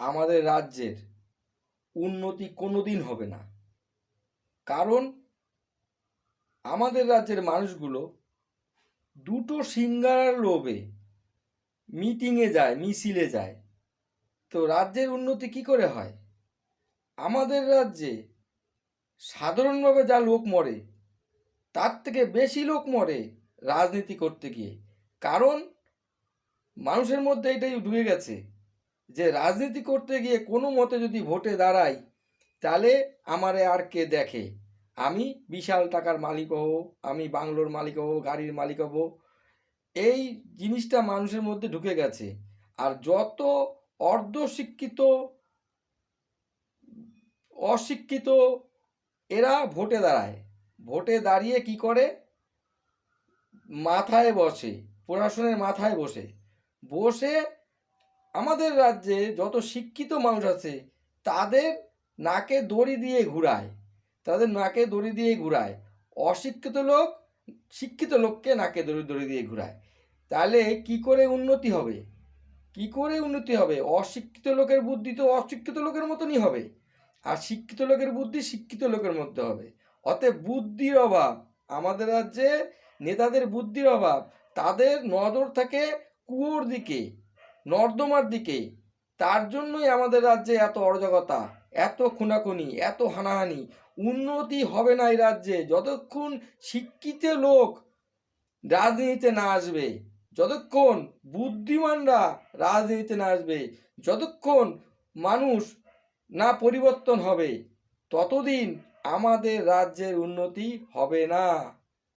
আমাদের রাজ্যের উন্নতি কোনোদিন হবে না। কারণ আমাদের রাজ্যের মানুষগুলো দুটো সিঙ্গারার লোভে মিটিংয়ে যায়, মিছিলে যায়। তো রাজ্যের উন্নতি কি করে হয়? আমাদের রাজ্যে সাধারণভাবে যা লোক মরে তার থেকে বেশি লোক মরে রাজনীতি করতে গিয়ে। কারণ মানুষের মধ্যে এটাই ঢুকে গেছে যে রাজনীতি করতে গিয়ে কোনো মতে যদি ভোটে দাঁড়াই তাহলে আমারে আর কে দেখে, আমি বিশাল টাকার মালিক হব, আমি বাংলোর মালিক হব, গাড়ির মালিক হব। এই জিনিসটা মানুষের মধ্যে ঢুকে গেছে। আর যত অর্ধশিক্ষিত, অশিক্ষিত এরা ভোটে দাঁড়ায়, ভোটে দাঁড়িয়ে কি করে, মাথায় বসে, প্রশাসনের মাথায় বসে বসে আমাদের রাজ্যে যত শিক্ষিত মানুষ আছে তাদের নাকে দড়ি দিয়ে ঘুরায়, তাদের নাকে দড়ি দিয়ে ঘুরায়। অশিক্ষিত লোক শিক্ষিত লোককে নাকে দড়ি দড়ি দিয়ে ঘুরায়। তাহলে কি করে উন্নতি হবে? কি করে উন্নতি হবে? অশিক্ষিত লোকের বুদ্ধি তো অশিক্ষিত লোকের মতনই হবে, আর শিক্ষিত লোকের বুদ্ধি শিক্ষিত লোকের মধ্যে হবে। অতএব বুদ্ধির অভাব, আমাদের রাজ্যে নেতাদের বুদ্ধির অভাব। তাদের নজর থাকে কুয়োর দিকে, নর্দমার দিকে। তার জন্যই আমাদের রাজ্যে এত অরাজকতা, এত খুনাখুনি, এত হানাহানি। উন্নতি হবে না এই রাজ্যে যতক্ষণ শিক্ষিত লোক রাজনীতিতে না আসবে, যতক্ষণ বুদ্ধিমানরা রাজনীতিতে না আসবে, যতক্ষণ মানুষ না পরিবর্তন হবে, ততদিন আমাদের রাজ্যের উন্নতি হবে না।